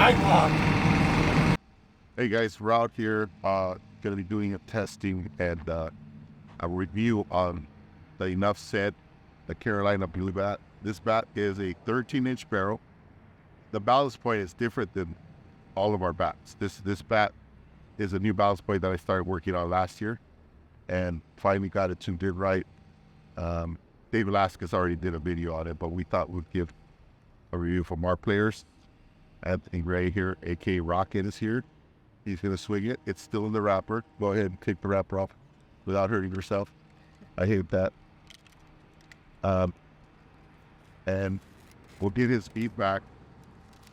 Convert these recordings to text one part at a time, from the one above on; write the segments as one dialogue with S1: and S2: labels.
S1: Hey guys, we're out here going to be doing a testing and a review on the Enough Said, the Carolina Blue Bat. This bat is a 13-inch barrel. The ballast point is different than all of our bats. This bat is a new ballast point that I started working on last year and finally got it tuned in right. Dave Velasquez already did a video on it, but we thought we'd give a review from our players. Anthony Gray here, aka Rocket, is here. He's going to swing it. It's still in the wrapper. Go ahead and take the wrapper off without hurting yourself. I hate that. And we'll get his feedback.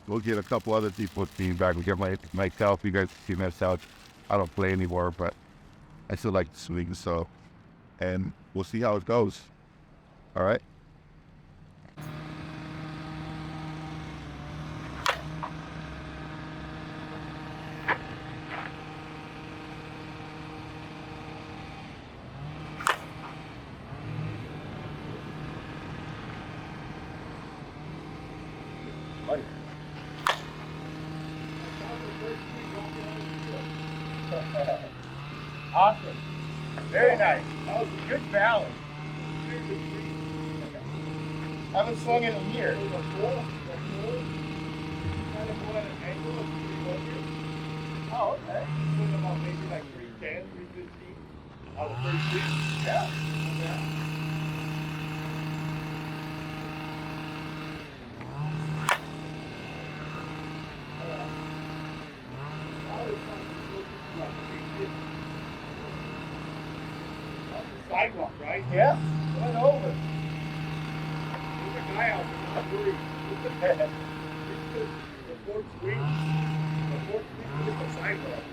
S1: We'll get a couple other people's feedback. We'll get myself. You guys see myself. I don't play anymore, but I still like to swing. So, and we'll see how it goes. All right.
S2: Awesome. Very nice. That was a good balance. I haven't swung it in a year. Oh, okay. Swing about maybe like 310, 315 on the first week. Yeah. Sidewalk, right? Yeah. Went over. There's a guy out there, not worried. The fourth swing is the sidewalk.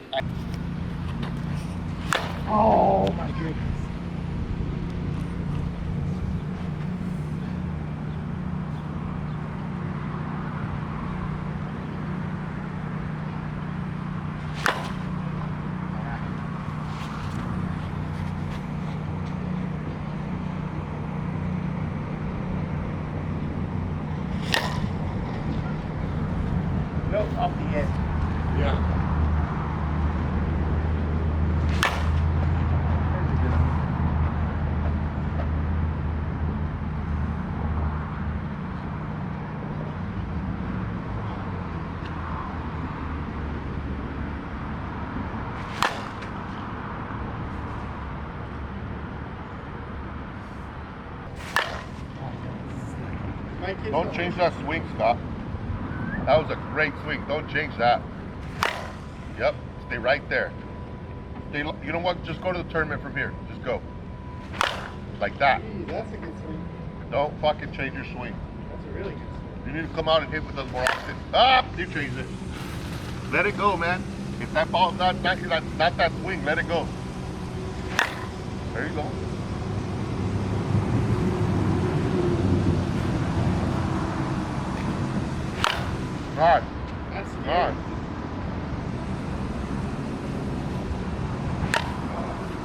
S2: Oh my goodness. Off the end.
S1: Yeah. Don't change that swing, Scott. That was a great swing. Don't change that. Yep. Stay right there. Stay, you know what? Just go to the tournament from here. Just go. Like that.
S2: Jeez, that's a good swing.
S1: Don't fucking change your swing.
S2: That's a really good swing.
S1: You need to come out and hit with us more often. Ah! You changed it. Let it go, man. If that ball's not that swing, let it go. There you go. All right.
S2: That's
S1: All right.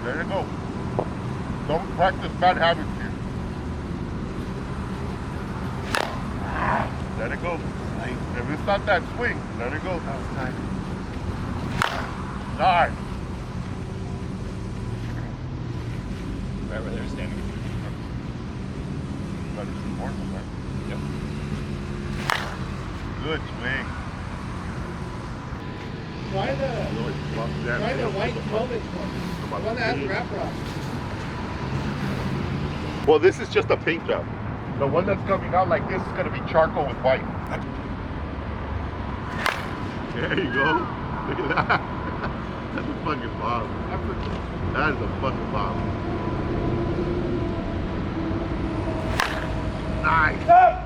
S1: There you go. Don't practice bad habits here. Let it go. If it's not that swing, let it go.
S2: That was nice.
S1: Nice.
S3: Right where they're standing.
S1: That is important, man.
S3: Yep.
S1: Good swing.
S2: Try the white velvet one. The one that has the wrapper on.
S1: Well, this is just a paint job. The one that's coming out like this is going to be charcoal with white. There you go. Look at that. That's a fucking bomb. That is a fucking bomb. Nice. Nice.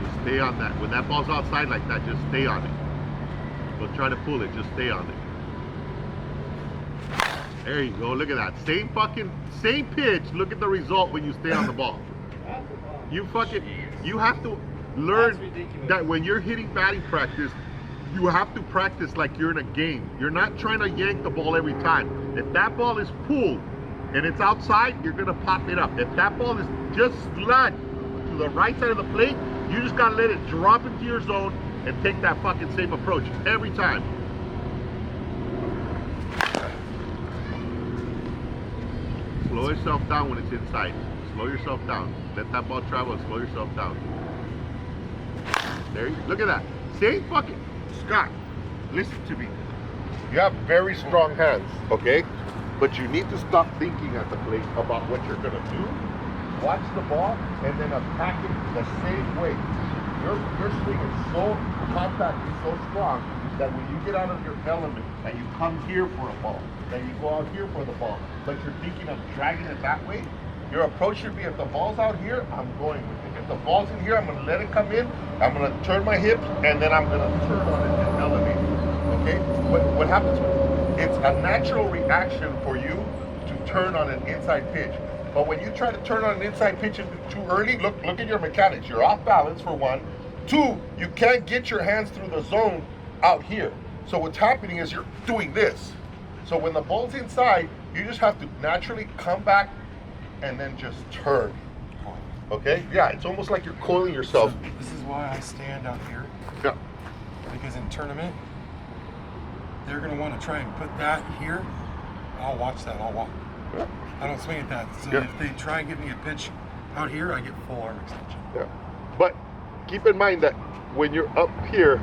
S1: Just stay on that. When that ball's outside like that, just stay on it. Don't try to pull it, just stay on it. There you go, look at that. Same pitch. Look at the result when you stay on the ball. You have to learn that when you're hitting batting practice, you have to practice like you're in a game. You're not trying to yank the ball every time. If that ball is pulled and it's outside, you're gonna pop it up. If that ball is just slid to the right side of the plate, you just gotta let it drop into your zone and take that fucking safe approach every time. Slow yourself down when it's inside. Slow yourself down. Let that ball travel and slow yourself down. There you look at that. See? Fucking Scott, listen to me. You have very strong hands, okay? But you need to stop thinking at the plate about what you're gonna do. Watch the ball and then attack it the same way. Your swing is so compact and so strong that when you get out of your element and you come here for a ball, then you go out here for the ball, but you're thinking of dragging it that way, your approach should be, if the ball's out here, I'm going with it. If the ball's in here, I'm gonna let it come in, I'm gonna turn my hips, and then I'm gonna turn on it and elevate it, okay? What happens, it's a natural reaction for you to turn on an inside pitch. But when you try to turn on an inside pitch too early, look at your mechanics. You're off balance for one. Two, you can't get your hands through the zone out here. So what's happening is you're doing this. So when the ball's inside, you just have to naturally come back and then just turn. Okay? Yeah, it's almost like you're coiling yourself.
S4: So this is why I stand out here.
S1: Yeah.
S4: Because in tournament, they're going to want to try and put that here. I'll watch that. I'll walk.
S1: Yeah.
S4: I don't swing at that. So
S1: Yeah.
S4: if they try and give me a pitch out here, I get full arm extension.
S1: Yeah. But keep in mind that when you're up here,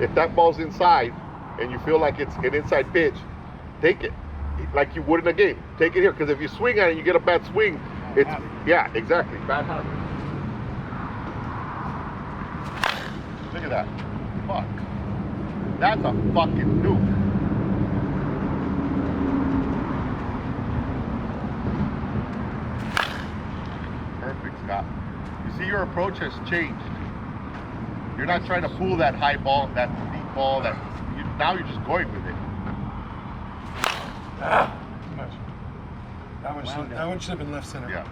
S1: if that ball's inside and you feel like it's an inside pitch, take it like you would in a game. Take it here, because if you swing at it, you get a bad swing. It's yeah, exactly. Bad habit. Look at that. Fuck. That's a fucking nuke. Perfect, Scott. You see, your approach has changed. You're not trying to pull that high ball, that deep ball. Now you're just going with it.
S4: Too much. That one should have been left center.
S1: Yeah.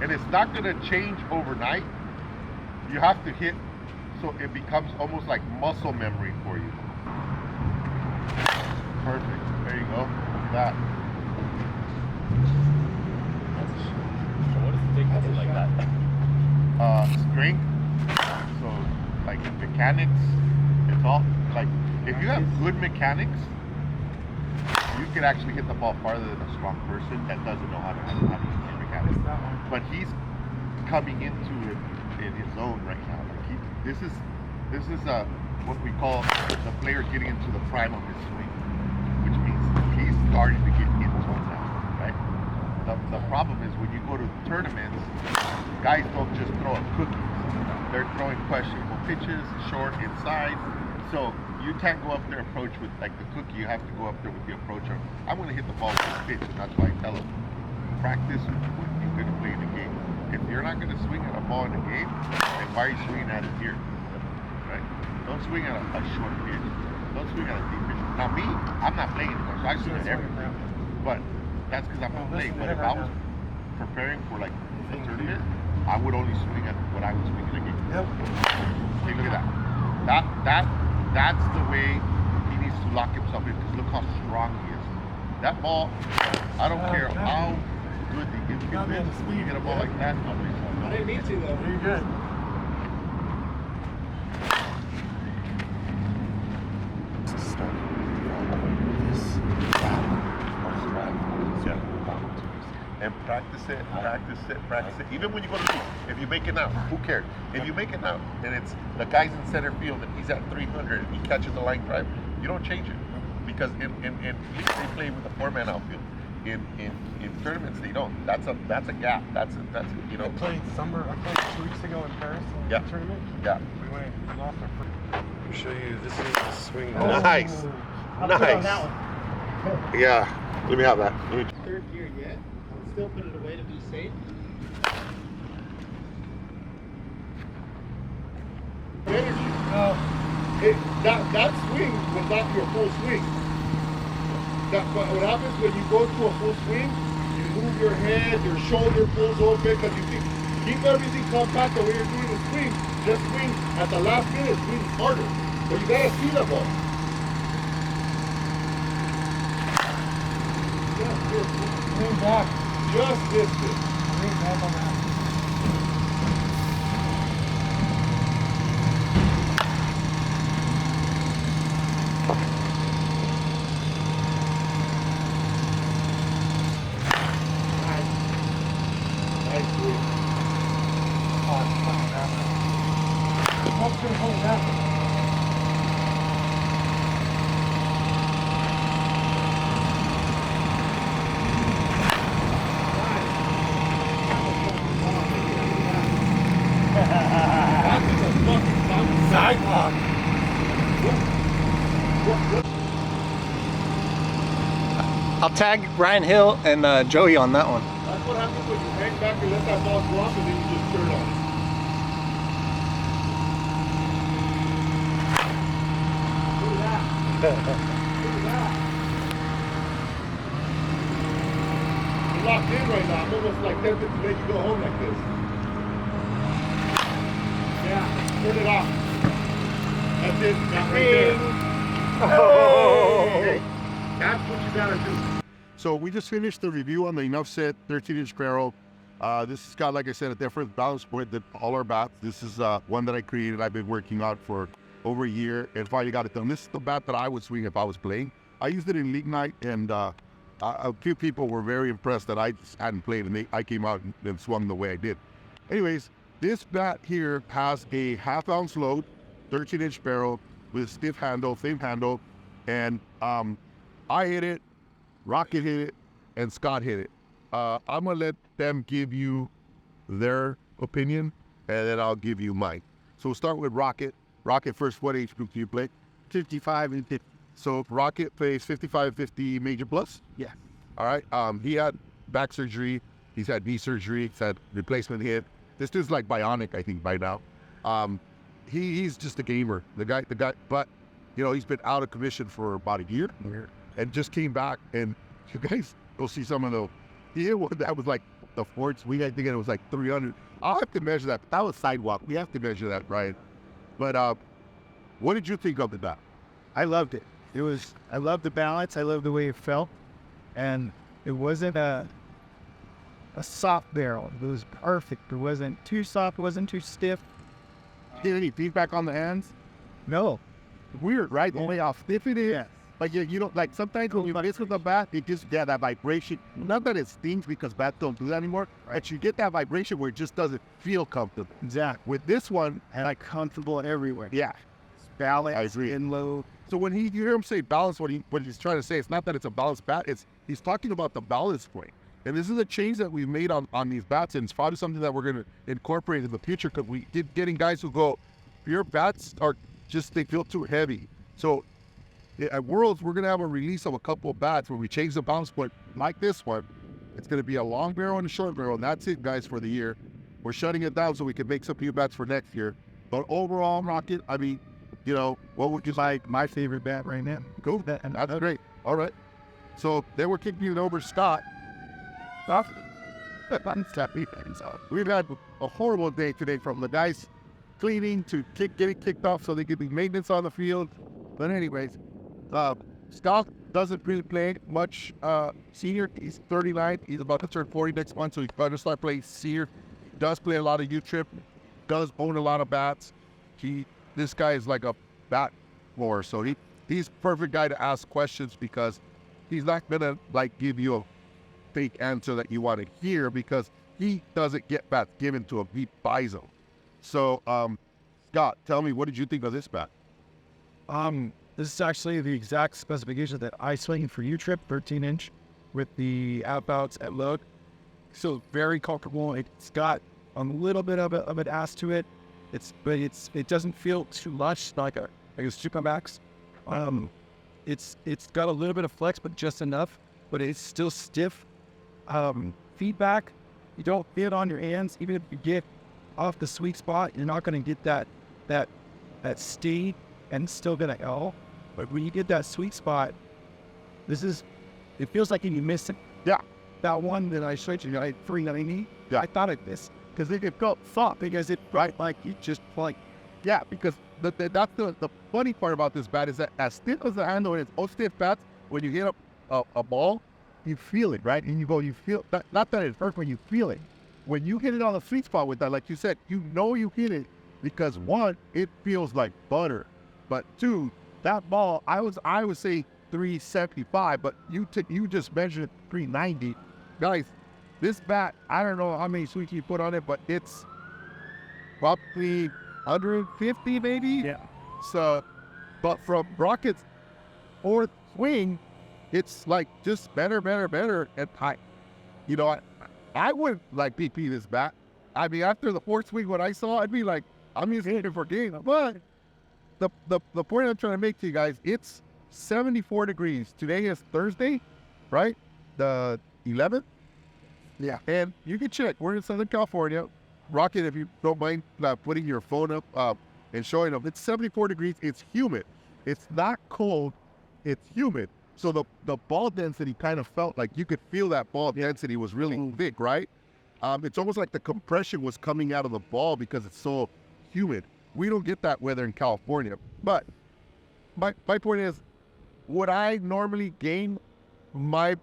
S1: And it's not going to change overnight. You have to hit so it becomes almost like muscle memory for you. Perfect. There you go. Look at that.
S3: So what does it take to do like that?
S1: Strength. So like mechanics. It's all like, if you have good mechanics, you can actually hit the ball farther than a strong person that doesn't know how to use his mechanics. But he's coming into it in his own right now. Like this is what we call the player getting into the prime of his swing, which means he's starting to get into it now, right? The problem is when you go to tournaments, guys don't just throw a cookie. They're throwing questionable pitches, short, inside. So you can't go up there approach with like the cookie. You have to go up there with the approach of, I'm going to hit the ball with this pitch, and that's why I tell them, practice what you're going to play in the game. If you're not going to swing at a ball in the game, then why are you swinging at it here? Right? Don't swing at a short pitch. Don't swing at a deep pitch. Now me, I'm not playing anymore, so I swing at everything. But that's because I'm not playing. But if I was preparing for like a tournament, I would only swing at what I would swing in the game.
S4: Yep.
S1: Okay, look at that. That's the way he needs to lock himself in, because look how strong he is. That ball, I don't care how good the infield is, when you get a ball like that,
S2: I didn't mean to though.
S4: You're good.
S1: And practice it. Even when you go to sleep, if you make it out, who cares? If you make it out and it's the guy's in center field and he's at 300 and he catches a line drive, you don't change it, because in leagues they play with a 4-man outfield. In tournaments they don't. That's a gap. That's you know.
S4: I played 2 weeks ago in Paris in
S1: Yeah.
S4: the tournament.
S1: Yeah.
S4: We went and lost our first. Let me show you. This is the swing.
S1: Nice.
S2: I'll put on
S1: Nice.
S2: that one.
S1: Yeah. Let me have that.
S2: Third gear yet. I'll still put it away to be safe. Energy. That swing was not your full swing. What happens when you go to a full swing, you move your head, your shoulder pulls open, because you think, keep everything compact. The way you're doing is swing, just swing at the last minute, swing harder. But you gotta see the ball. Just missed it.
S4: Lean back.
S2: Just missed it.
S4: Lean back on that.
S2: Nice swing. That is a fucking
S4: Sidewalk.
S5: I'll tag Ryan Hill and Joey on that one.
S2: That's what happens when you hang back and let that ball drop and then you just turn on it. Look at that. Look at that. You're locked in right now. I'm almost like tempted to make you go home like this. Yeah, turn it off. That's it. That right there. Hey, that's what you gotta do. So we just finished the review on the Enough Set 13-inch barrel. This has got, like I said, a different balance point than all our bats. This is one that I created. I've been working on for over a year and finally got it done. This is the bat that I would swing if I was playing. I used it in league night, and a few people were very impressed that I just hadn't played, and I came out and swung the way I did. Anyways, this bat here has a half-ounce load, 13-inch barrel with stiff handle, thin handle, and I hit it, Rocket hit it, and Scott hit it. I'm gonna let them give you their opinion, and then I'll give you mine. So we'll start with Rocket. Rocket, first, what age group do you play?
S5: 55 and 50.
S2: So Rocket plays 55, 50 major plus?
S5: Yeah.
S2: All right. He had back surgery. He's had knee surgery. He's had replacement hip. This dude's like bionic, I think, by now. He's just a gamer. The guy, but you know, he's been out of commission for about a year and just came back. And you guys go see some of the, that was like the fourth swing. I think it was like 300. I'll have to measure that. But that was sidewalk. We have to measure that, Ryan. But what did you think of the bat?
S6: I loved it. I loved the balance. I loved the way it felt. And it wasn't a soft barrel. It was perfect. It wasn't too soft. It wasn't too stiff.
S2: Get any feedback on the hands?
S6: No.
S2: Weird, right? The way how stiff it is.
S6: Yes.
S2: Like you don't, like sometimes when you miss with the bat, it just get that vibration. Not that it stings because bats don't do that anymore. But you get that vibration where it just doesn't feel comfortable.
S6: Exactly.
S2: With this one,
S6: And like comfortable everywhere.
S2: yeah.
S6: Balance,
S2: I agree.
S6: and low.
S2: So when you hear him say balance, what he's trying to say, it's not that it's a balanced bat. He's talking about the balance point. And this is a change that we've made on these bats, and it's probably something that we're going to incorporate in the future because we keep getting guys who go, your bats are just, they feel too heavy. So at Worlds, we're going to have a release of a couple of bats where we change the balance point like this one. It's going to be a long barrel and a short barrel, and that's it, guys, for the year. We're shutting it down so we can make some new bats for next year. But overall, Rocket, I mean, you know, what would you like?
S6: My favorite bat right now.
S2: Cool. That's great. All right. So then we're kicking it over to Scott. We've had a horrible day today, from the guys cleaning to getting kicked off so they can do maintenance on the field. But anyways, Scott doesn't really play much senior. He's 39. He's about to turn 40 next month, so he's about to start playing senior. Does play a lot of U-Trip. Does own a lot of bats. This guy is like a bat whore, so he's perfect guy to ask questions because he's not gonna like give you a fake answer that you want to hear because he doesn't get bats given to him. He buys them. So, Scott, tell me, what did you think of this bat?
S6: This is actually the exact specification that I swing for U-Trip, 13-inch, with the outbouts at load. So very comfortable. It's got a little bit of an ass to it. It doesn't feel too much like a Supermax. It's got a little bit of flex, but just enough. But it's still stiff. Feedback, you don't feel it on your hands. Even if you get off the sweet spot, you're not going to get that sting, and it's still going to L. But when you get that sweet spot, it feels like you miss it.
S2: Yeah.
S6: That one that I showed you, 390.
S2: Yeah.
S6: I thought it missed.
S2: because it felt soft.
S6: Because it
S2: Right.
S6: like it just like
S2: Yeah, because that's the funny part about this bat is that as stiff as the handle is, all stiff bats, when you hit a ball, you feel it, right? And you feel, not that it hurts when you feel it. When you hit it on the sweet spot with that, like you said, you know you hit it because one, it feels like butter. But two, that ball, I would say 375, but you just measured 390. Guys, this bat, I don't know how many swings you put on it, but it's probably 150 maybe.
S6: yeah.
S2: So, but from Rocket's fourth swing, it's like just better. And I would like BP this bat. I mean, after the fourth swing, what I saw, I'd be like, I'm just hitting it for game. But the point I'm trying to make to you guys, it's 74 degrees. Today is Thursday, right? The 11th.
S6: Yeah.
S2: And you can check. We're in Southern California. Rocket, if you don't mind putting your phone up and showing them, it's 74 degrees. It's humid. It's not cold. It's humid. So the ball density kind of felt like you could feel that ball density was really thick, right? It's almost like the compression was coming out of the ball because it's so humid. We don't get that weather in California. But my point is, would I normally game my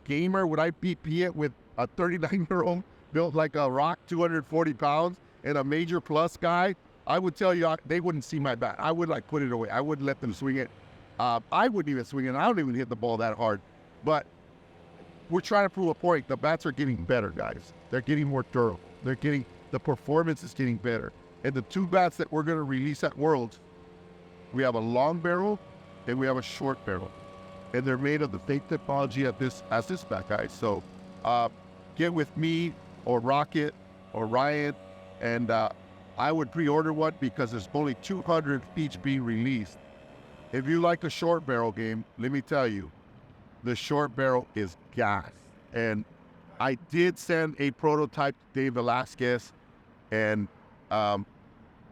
S2: gamer? Would I BP it with a 39-year-old built like a rock, 240 pounds, and a major plus guy? I would tell you they wouldn't see my bat. I would like put it away. I wouldn't let them swing it. I wouldn't even swing it. I don't even hit the ball that hard. But we're trying to prove a point. The bats are getting better, guys. They're getting more durable. The performance is getting better. And the two bats that we're going to release at Worlds, we have a long barrel and we have a short barrel. And they're made of the same technology as this bat, guys. So get with me or Rocket or Ryan, and I would pre-order one because there's only 200 each being released. If you like a short barrel game, let me tell you, the short barrel is gas. And I did send a prototype to Dave Velasquez, and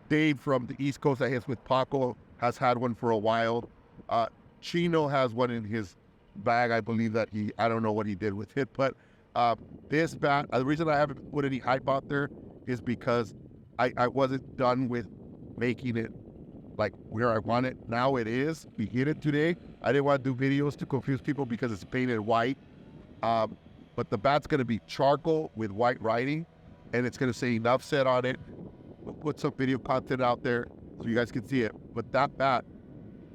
S2: Dave from the East Coast that hits with Paco has had one for a while. Chino has one in his bag. I believe that I don't know what he did with it, but this bat, the reason I haven't put any hype out there is because I wasn't done with making it like where I want it. Now it is. We hit it today. I didn't want to do videos to confuse people because it's painted white. But the bat's going to be charcoal with white writing, and it's going to say enough said on it. We'll put some video content out there so you guys can see it. But that bat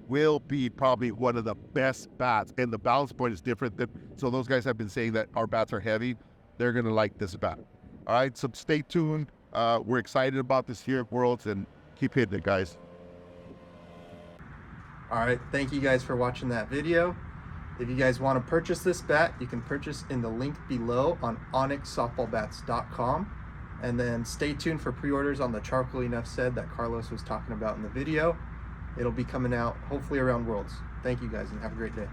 S2: will be probably one of the best bats, and the balance point is different. So those guys have been saying that our bats are heavy. They're going to like this bat. All right, so stay tuned. We're excited about this here at Worlds, and keep hitting it, guys.
S5: All right, thank you guys for watching that video. If you guys want to purchase this bat, you can purchase in the link below on onyxsoftballbats.com. And then stay tuned for pre-orders on the charcoal enough said that Carlos was talking about in the video. It'll be coming out hopefully around Worlds. Thank you guys and have a great day.